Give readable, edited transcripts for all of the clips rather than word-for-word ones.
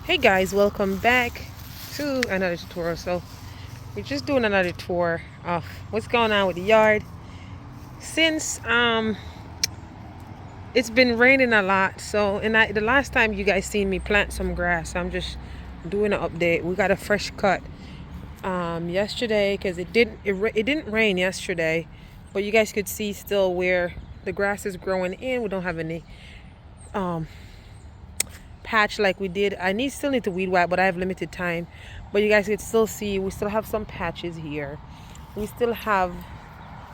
Hey guys, welcome back to another tutorial. So we're just doing another tour of what's going on with the yard since it's been raining a lot. So the last time you guys seen me plant some grass, I'm just doing an update. We got a fresh cut yesterday because it didn't rain yesterday, but you guys could see still where the grass is growing in. We don't have any patch like we did. Still need to weed whack, but I have limited time. But you guys can still see we still have some patches here. We still have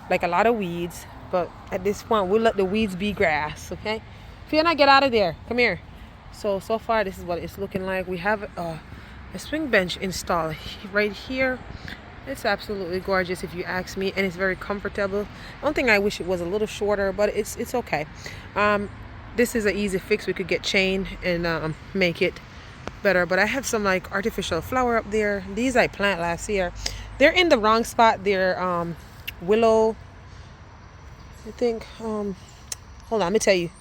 like a lot of weeds, but at this point we'll let the weeds be grass. Okay, Fiona, get out of there, come here. So far this is what it's looking like. We have a swing bench installed right here. It's absolutely gorgeous if you ask me, and it's very comfortable. One thing I wish it was a little shorter, but it's okay. This is an easy fix. We could get chain and make it better. But I have some like artificial flower up there. These I plant last year. They're in the wrong spot. They're willow, I think. Hold on, let me tell you.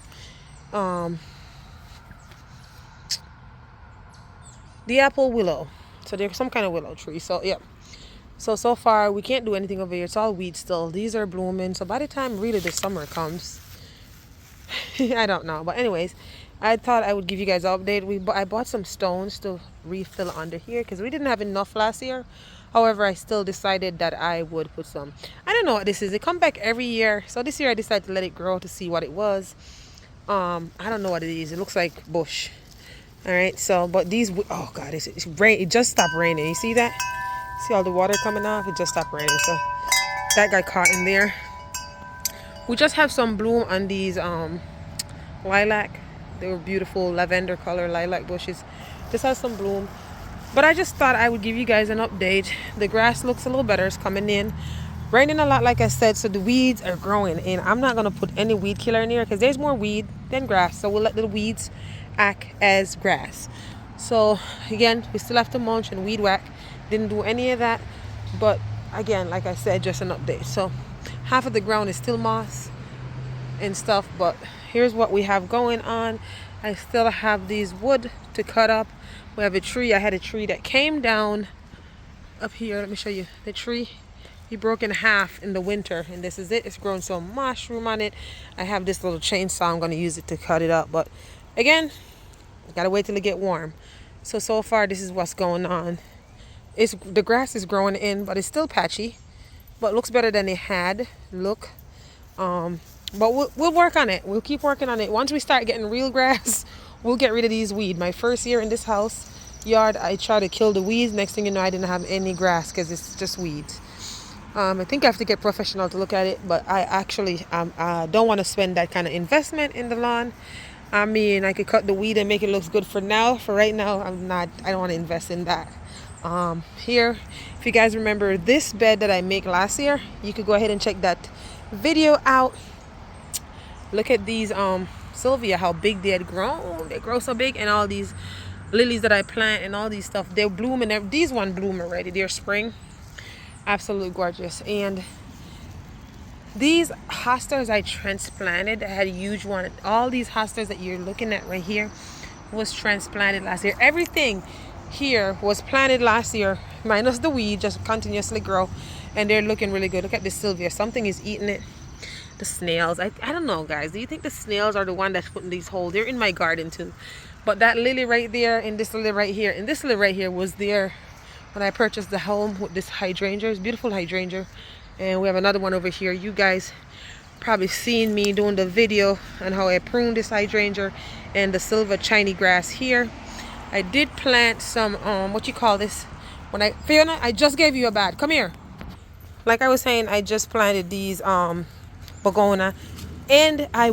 The apple willow. So they're some kind of willow tree. So yeah. So far we can't do anything over here. It's all weed still. These are blooming. So by the time really the summer comes, I don't know, but anyways, I thought I would give you guys an update. I bought some stones to refill under here because we didn't have enough last year. However, I still decided that I would put some. I don't know what this is. They come back every year, so this year I decided to let it grow to see what it was. I don't know what it is. It looks like bush. All right, so but these, oh god, it's rain. It just stopped raining. You see that? See all the water coming off? It just stopped raining. So that got caught in there. We just have some bloom on these lilac. They were beautiful lavender color lilac bushes. This has some bloom, but I just thought I would give you guys an update. The grass looks a little better. It's coming in, raining a lot like I said, so the weeds are growing, and I'm not going to put any weed killer in here because there's more weed than grass, so we'll let the weeds act as grass. So again, we still have to mulch and weed whack. Didn't do any of that, but again, like I said, just an update. So half of the ground is still moss and stuff, but here's what we have going on. I still have these wood to cut up. We have a tree. I had a tree that came down up here. Let me show you the tree. He broke in half in the winter, and this is it. It's grown some mushroom on it. I have this little chainsaw. I'm going to use it to cut it up, but again, gotta wait till it get warm. So far this is what's going on. The grass is growing in, but it's still patchy, but looks better than it had. Look, but we'll work on it. We'll keep working on it. Once we start getting real grass, we'll get rid of these weeds. My first year in this house yard, I tried to kill the weeds. Next thing you know, I didn't have any grass because it's just weeds. I think I have to get professional to look at it, but I actually don't want to spend that kind of investment in the lawn. I mean, I could cut the weed and make it look good for now. For right now, I don't want to invest in that. Here, if you guys remember this bed that I made last year, you could go ahead and check that video out. Look at these Sylvia, how big they had grown. They grow so big, and all these lilies that I plant and all these stuff, they're blooming. These one bloom already. They're spring. Absolutely gorgeous. And these hostas I transplanted. I had a huge one. All these hostas that you're looking at right here was transplanted last year. Everything here was planted last year, minus the weed, just continuously grow, and they're looking really good. Look at this Sylvia. Something is eating it. The snails. I don't know, guys. Do you think the snails are the one that's putting these holes? They're in my garden too. But that lily right there, and this lily right here, and this lily right here was there when I purchased the home with this hydrangea. It's beautiful hydrangea. And we have another one over here. You guys probably seen me doing the video on how I pruned this hydrangea and the silver shiny grass here. I did plant some what you call this? Fiona, I just gave you a bad. Come here. Like I was saying, I just planted these begonia, and I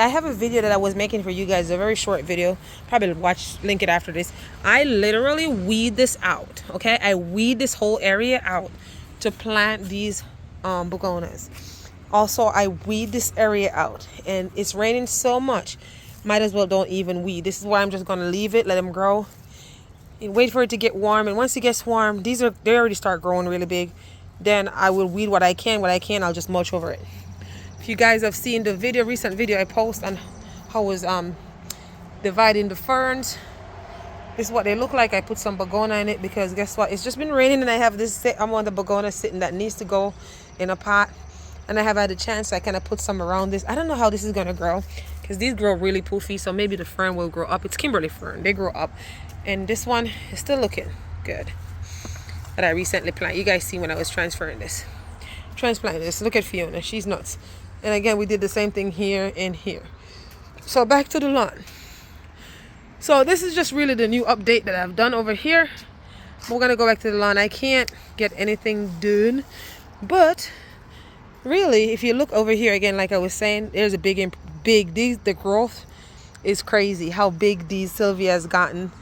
have a video that I was making for you guys, a very short video. Probably link it after this. I literally weed this out. Okay, I weed this whole area out to plant these begonias. Also, I weed this area out, and it's raining so much, might as well don't even weed. This is why I'm just gonna leave it, let them grow, and wait for it to get warm. And once it gets warm, they already start growing really big. Then I will weed what I can. I'll just mulch over it. If you guys have seen the recent video I post on how I was dividing the ferns, This is what they look like. I put some begonia in it because guess what? It's just been raining and I have this, I'm on the begonia sitting that needs to go in a pot. And I have had a chance, so I kind of put some around this. I don't know how this is going to grow because these grow really poofy. So maybe the fern will grow up. It's Kimberly fern. They grow up. And this one is still looking good that I recently planted. You guys see when I was transplanting this. Look at Fiona. She's nuts. And again, we did the same thing here and here. So back to the lawn. So this is just really the new update that I've done over here. We're going to go back to the lawn. I can't get anything done. But really, if you look over here again, like I was saying, there's a big, the growth is crazy. How big these Sylvia has gotten.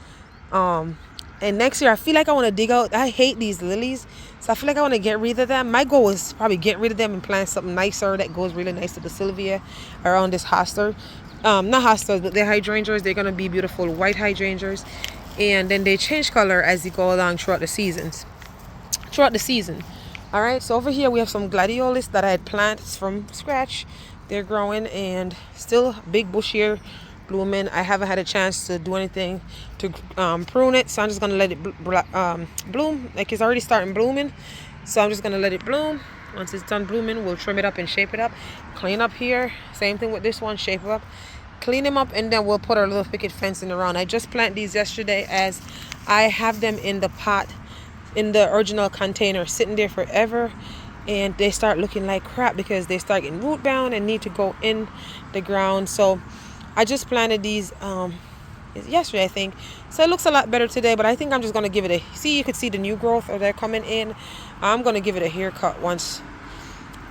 And next year, I feel like I want to dig out. I hate these lilies. So I feel like I want to get rid of them. My goal is probably get rid of them and plant something nicer that goes really nice to the Sylvia around this hosta. Not hostas, but they're hydrangeas. They're going to be beautiful white hydrangeas. And then they change color as you go along throughout the season. All right, so over here we have some gladiolus that I had planted from scratch. They're growing and still big bush here, blooming. I haven't had a chance to do anything to prune it, so I'm just going to let it bloom. Like it's already starting blooming, so I'm just going to let it bloom. Once it's done blooming, we'll trim it up and shape it up. Clean up here. Same thing with this one. Shape it up. Clean them up, and then we'll put our little picket fencing around. I just planted these yesterday as I have them in the pot, in the original container, sitting there forever. And they start looking like crap because they start getting root bound and need to go in the ground. So I just planted these yesterday, I think. So it looks a lot better today, but I think I'm just going to give it a, see, you could see the new growth or they're coming in. I'm going to give it a haircut once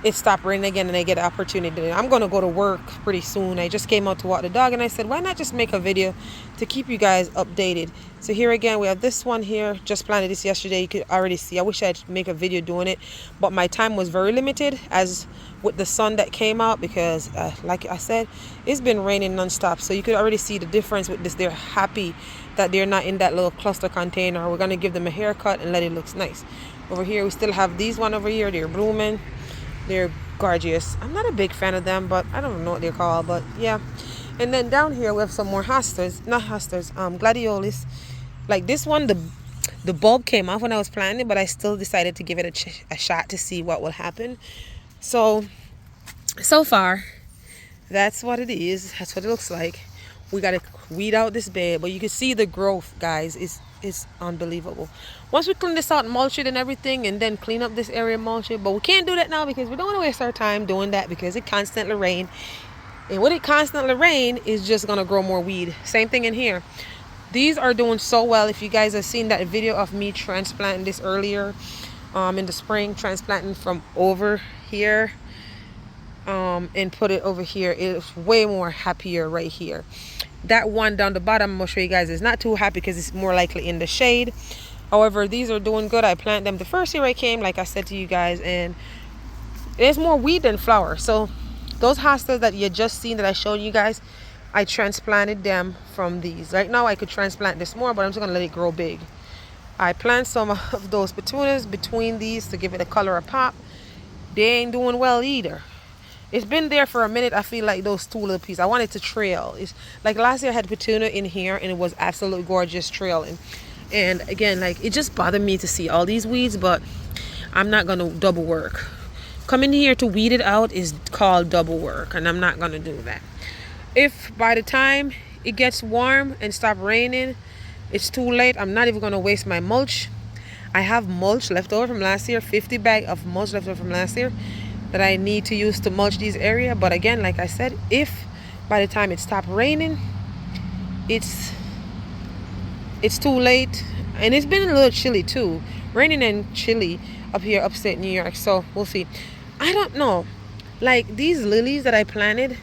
it stopped raining again and I get an opportunity. I'm going to go to work pretty soon. I just came out to walk the dog and I said, why not just make a video to keep you guys updated. So here again, we have this one here. Just planted this yesterday. You could already see. I wish I'd make a video doing it, but my time was very limited as with the sun that came out because like I said, it's been raining nonstop. So you could already see the difference with this. They're happy that they're not in that little cluster container. We're going to give them a haircut and let it look nice. Over here, we still have these one over here. They're blooming. They're gorgeous. I'm not a big fan of them, but I don't know what they're called, but yeah. And then down here we have some more hostas, not hostas, gladiolus. Like this one, the bulb came off when I was planting it, but I still decided to give it a shot to see what will happen. So far, that's what it is. That's what it looks like. We got to weed out this bed, but you can see the growth, guys. It's unbelievable. Once we clean this out, mulch it and everything, and then clean up this area, mulch it. But we can't do that now because we don't want to waste our time doing that because it constantly rains. And when it constantly rains, it's just going to grow more weed. Same thing in here. These are doing so well. If you guys have seen that video of me transplanting this earlier in the spring, transplanting from over here and put it over here, it's way more happier right here. That one down the bottom, I'm going to show you guys, is not too happy because it's more likely in the shade. However, these are doing good. I planted them the first year I came, like I said to you guys, and there's more weed than flower. So those hostas that you just seen that I showed you guys, I transplanted them from these. Right now I could transplant this more, but I'm just going to let it grow big. I plant some of those petunias between these to give it a color of pop. They ain't doing well either. It's been there for a minute. I feel like those two little pieces, I want it to trail. It's like last year I had petunia in here and it was absolutely gorgeous trailing. And again, like it just bothered me to see all these weeds, but I'm not going to double work. Coming here to weed it out is called double work, and I'm not going to do that. If by the time it gets warm and stop raining, it's too late, I'm not even going to waste my mulch. I have mulch left over from last year, 50 bag of mulch left over from last year that I need to use to mulch these area. But again, like I said, if by the time it stopped raining, it's too late. And it's been a little chilly too, raining and chilly up here upstate New York. So we'll see. I don't know, like these lilies that I planted,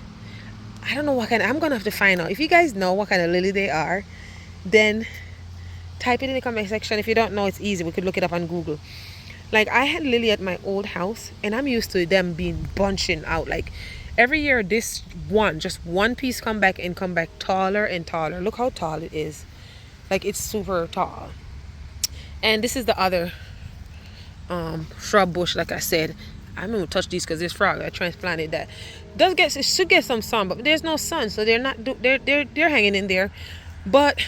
I don't know what kind of, I'm gonna have to find out. If you guys know what kind of lily they are, then type it in the comment section. If you don't know, it's easy, we could look it up on Google. Like I had lily at my old house and I'm used to them being bunching out. Like every year this one, just one piece come back taller and taller. Look how tall it is. Like it's super tall. And this is the other shrub bush. Like I said, I'm gonna touch these because there's frog. I transplanted that. It should get some sun, but there's no sun, so they're not. They're hanging in there. But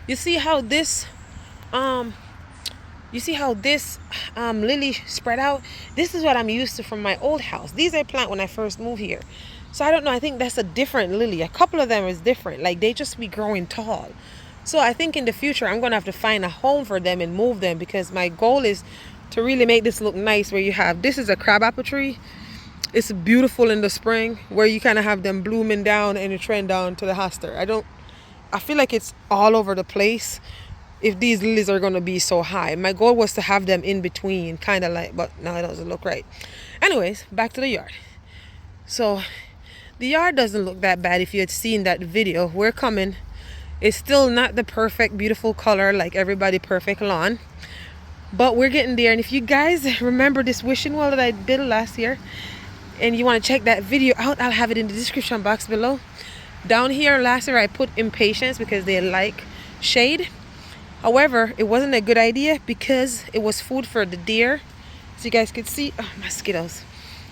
You see how this um lily spread out? This is what I'm used to from my old house. These I plant when I first moved here. So I don't know, I think that's a different lily. A couple of them is different. Like they just be growing tall. So I think in the future I'm gonna have to find a home for them and move them, because my goal is to really make this look nice, where you have, this is a crabapple tree. It's beautiful in the spring, where you kind of have them blooming down and a trend down to the hosta. I feel like it's all over the place if these lilies are going to be so high. My goal was to have them in between, kind of like, but now it doesn't look right. Anyways, back to the yard. So the yard doesn't look that bad. If you had seen that video, we're coming. It's still not the perfect, beautiful color like everybody perfect lawn, but we're getting there. And if you guys remember this wishing well that I built last year, and you want to check that video out, I'll have it in the description box below. Down here last year I put impatiens because they like shade. However, it wasn't a good idea because it was food for the deer. So you guys could see, oh, mosquitoes.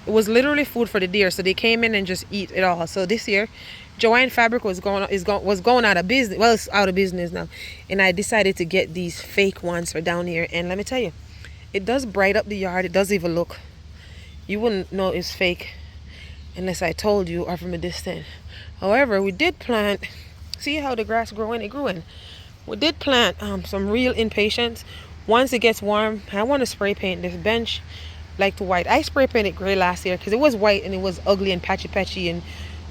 It was literally food for the deer, so they came in and just eat it all. So this year, Joanne Fabric was going out of business. Well, it's out of business now, and I decided to get these fake ones for down here. And let me tell you, it does bright up the yard. It does even look. You wouldn't know it's fake unless I told you or from a distance. However, we did plant. See how the grass growing? It grew in. We did plant some real impatiens. Once it gets warm, I want to spray paint this bench like the white. I spray painted gray last year because it was white and it was ugly and patchy and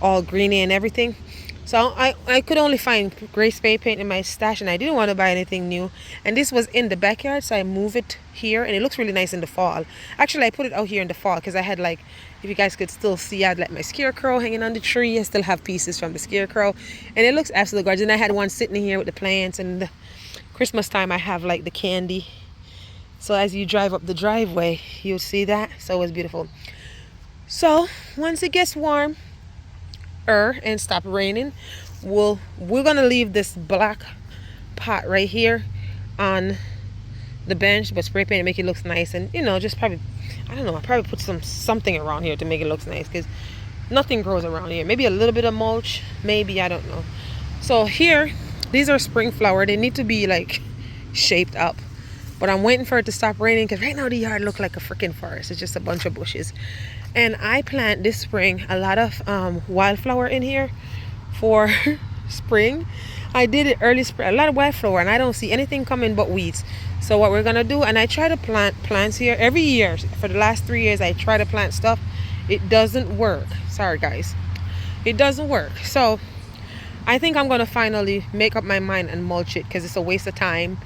all greeny and everything. So I could only find gray spray paint in my stash, and I didn't want to buy anything new. And this was in the backyard, so I moved it here, and it looks really nice in the fall. Actually, I put it out here in the fall because I had, like, if you guys could still see, I had like my scarecrow hanging on the tree. I still have pieces from the scarecrow, and it looks absolutely gorgeous. And I had one sitting here with the plants, and the Christmas time I have like the candy. So as you drive up the driveway, you'll see that. So it was beautiful. So once it gets warm and stop raining, we're gonna leave this black pot right here on the bench, but spray paint and make it look nice. And just probably, I don't know, I'll probably put something around here to make it look nice, because nothing grows around here. Maybe a little bit of mulch, maybe, I don't know. So here, these are spring flower. They need to be like shaped up, but I'm waiting for it to stop raining, because right now the yard looks like a freaking forest. It's just a bunch of bushes. And I plant this spring a lot of wildflower in here for spring. I did it early spring, a lot of wildflower, and I don't see anything coming but weeds. So what we're gonna do, and I try to plant plants here every year. For the last 3 years, I try to plant stuff. It doesn't work. Sorry guys, it doesn't work. So I think I'm gonna finally make up my mind and mulch it, because it's a waste of time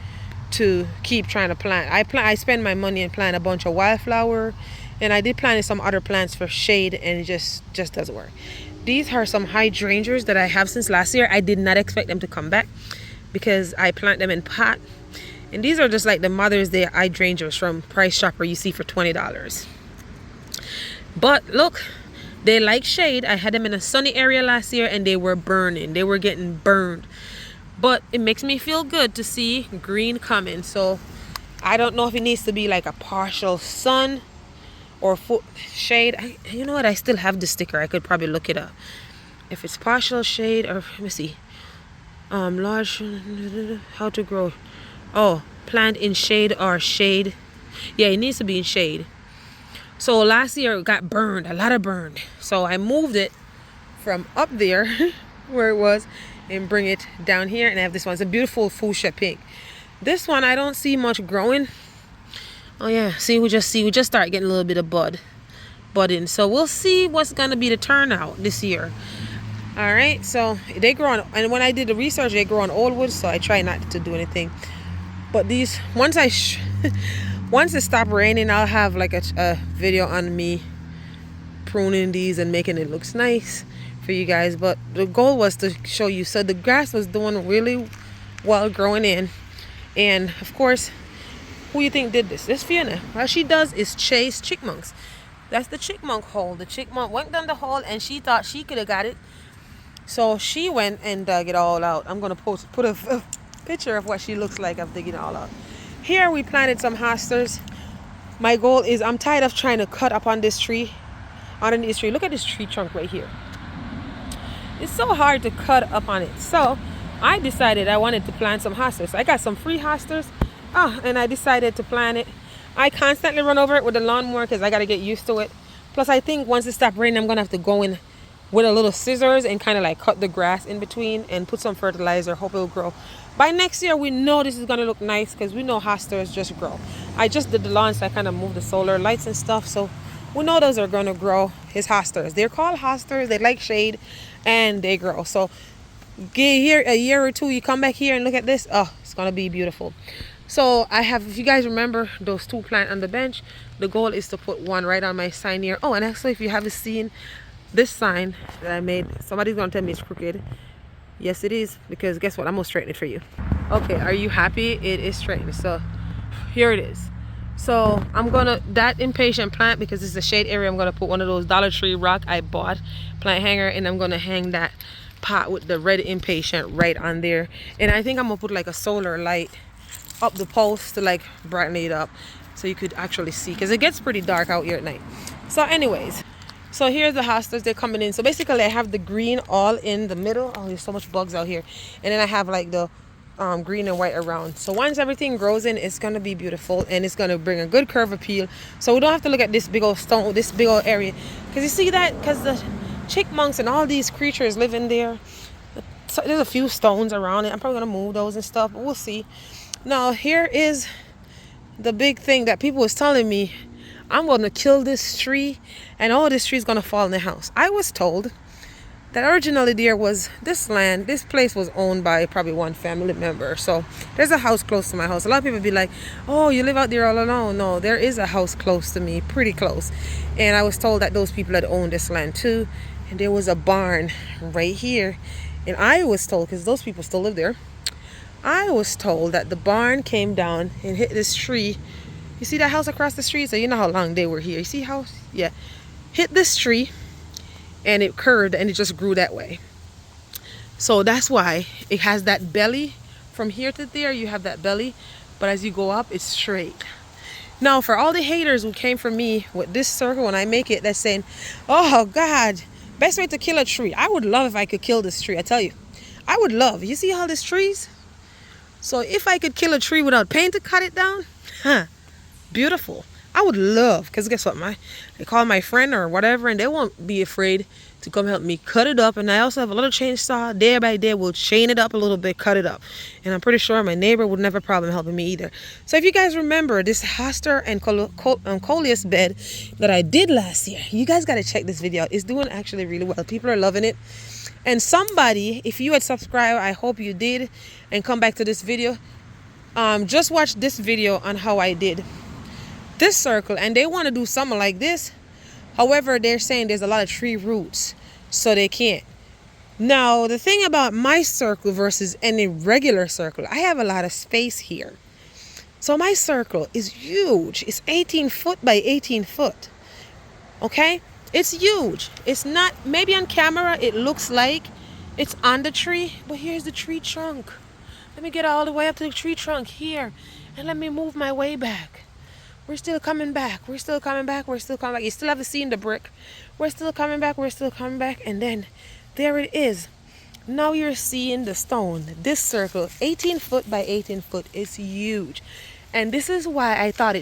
to keep trying to plant. I spend my money and plant a bunch of wildflower, and I did plant some other plants for shade, and it just doesn't work. These are some hydrangeas that I have since last year. I did not expect them to come back because I plant them in pot. And these are just like the Mother's Day hydrangeas from Price Chopper you see for $20. But look, they like shade. I had them in a sunny area last year, and they were burning. They were getting burned. But it makes me feel good to see green coming. So I don't know if it needs to be like a partial sun or shade. You know what? I still have the sticker. I could probably look it up. If it's partial shade, or let me see. Large, how to grow. Oh, plant in shade or shade. Yeah, it needs to be in shade. So last year it got burned, a lot of burned. So I moved it from up there where it was and bring it down here. And I have this one. It's a beautiful fuchsia pink. This one I don't see much growing. Oh yeah, see, we just start getting a little bit of budding. So we'll see what's gonna be the turnout this year. All right, so they grow on, and when I did the research, they grow on old wood, so I try not to do anything. But these, once it stops raining, I'll have like a video on me pruning these and making it look nice for you guys. But the goal was to show you. So the grass was doing really well growing in, and of course, who you think did this? This Fiona. What she does is chase chipmunks. That's the chipmunk hole. The chipmunk went down the hole, and she thought she could have got it, so she went and dug it all out. I'm gonna put a picture of what she looks like of digging it all out. Here we planted some hostas. My goal is, I'm tired of trying to cut up on this tree, underneath this tree. Look at this tree trunk right here. It's so hard to cut up on it. So I decided I wanted to plant some hostas. I got some free hostas, and I decided to plant it. I constantly run over it with the lawnmower because I got to get used to it. Plus, I think once it stops raining, I'm going to have to go in with a little scissors and kind of like cut the grass in between and put some fertilizer. Hope it'll grow. By next year, we know this is going to look nice because we know hostas just grow. I just did the lawn, so I kind of moved the solar lights and stuff. So we know those are going to grow. His hostas. They're called hostas. They like shade and they grow. So get here a year or two, you come back here and look at this. Oh, it's going to be beautiful. So I have, if you guys remember those two plants on the bench, the goal is to put one right on my sign here. Oh, and actually, if you haven't seen this sign that I made, somebody's gonna tell me it's crooked. Yes, it is, because guess what? I'm gonna straighten it for you. Okay, are you happy? It is straightened. So here it is. So I'm gonna, that impatient plant, because this is a shade area, I'm gonna put one of those Dollar Tree rock I bought plant hanger, and I'm gonna hang that pot with the red impatient right on there. And I think I'm gonna put like a solar light up the post to like brighten it up so you could actually see, because it gets pretty dark out here at night. So anyways, so here's the hostas. They're coming in. So basically I have the green all in the middle. Oh, there's so much bugs out here. And then I have like the green and white around. So once everything grows in, it's gonna be beautiful, and it's gonna bring a good curve appeal. So we don't have to look at this big old stone, this big old area, because you see that, because the chipmunks and all these creatures live in there. So there's a few stones around it. I'm probably gonna move those and stuff, but we'll see. Now here is the big thing that people was telling me. I'm going to kill this tree and all this tree is going to fall in the house. I was told that originally there was this land, this place was owned by probably one family member. So there's a house close to my house. A lot of people be like, oh, you live out there all alone. No, there is a house close to me, pretty close. And I was told that those people had owned this land too. And there was a barn right here. And I was told, because those people still live there, I was told that the barn came down and hit this tree. You see that house across the street? So you know how long they were here. You see how? Yeah. Hit this tree and it curved and it just grew that way. So that's why it has that belly. From here to there, you have that belly. But as you go up, it's straight. Now, for all the haters who came from me with this circle, when I make it, that's saying, oh, God, best way to kill a tree. I would love if I could kill this tree. I tell you. I would love. You see all these trees? So if I could kill a tree without pain to cut it down, beautiful. I would love, because guess what, they call my friend or whatever, and they won't be afraid to come help me cut it up. And I also have a little chainsaw. Day by day, we'll chain it up a little bit, cut it up. And I'm pretty sure my neighbor would never have a problem helping me either. So if you guys remember this hosta and coleus bed that I did last year, you guys got to check this video out. It's doing actually really well. People are loving it. And somebody, if you had subscribed, I hope you did, and come back to this video, just watch this video on how I did this circle, and they want to do something like this. However, they're saying there's a lot of tree roots, so they can't. Now, the thing about my circle versus any regular circle, I have a lot of space here. So my circle is huge. It's 18 foot by 18 foot. Okay? It's huge. It's not, maybe on camera it looks like it's on the tree, but here's the tree trunk. Let me get all the way up to the tree trunk here, and let me move my way back. We're still coming back. We're still coming back. We're still coming back. You still haven't seen the brick. We're still coming back. We're still coming back. And then there it is. Now you're seeing the stone. This circle, 18 foot by 18 foot, is huge. And this is why I thought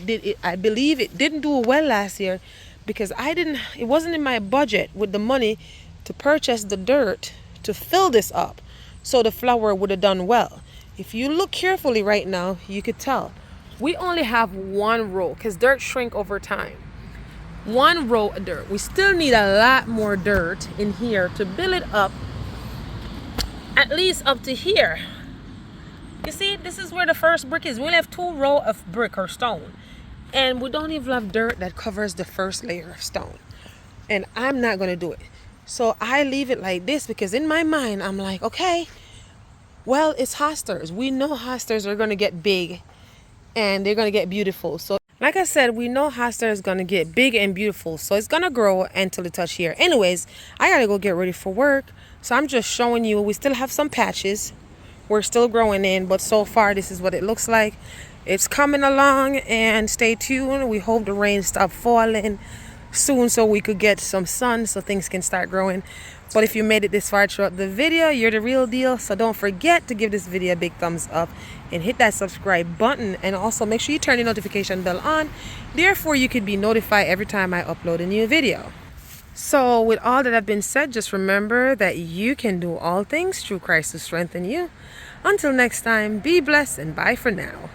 I believe it didn't do well last year, because it wasn't in my budget with the money to purchase the dirt to fill this up so the flower would have done well. If you look carefully right now, you could tell. We only have one row, because dirt shrink over time. One row of dirt. We still need a lot more dirt in here to build it up, at least up to here. You see, this is where the first brick is. We only have 2 rows of brick or stone, and we don't even have dirt that covers the first layer of stone. And I'm not going to do it. So I leave it like this, because in my mind, I'm like, okay, well, it's hostas. We know hostas are going to get big and they're going to get beautiful. So like I said, we know hosta is going to get big and beautiful. So it's going to grow until it touch here. Anyways, I got to go get ready for work. So I'm just showing you, we still have some patches. We're still growing in, but so far this is what it looks like. It's coming along, and stay tuned. We hope the rain stop falling soon so we could get some sun so things can start growing. But if you made it this far throughout the video, you're the real deal. So don't forget to give this video a big thumbs up and hit that subscribe button, and also make sure you turn the notification bell on, therefore you could be notified every time I upload a new video. So with all that have been said, just remember that you can do all things through Christ who strengthens you. Until next time, be blessed and bye for now.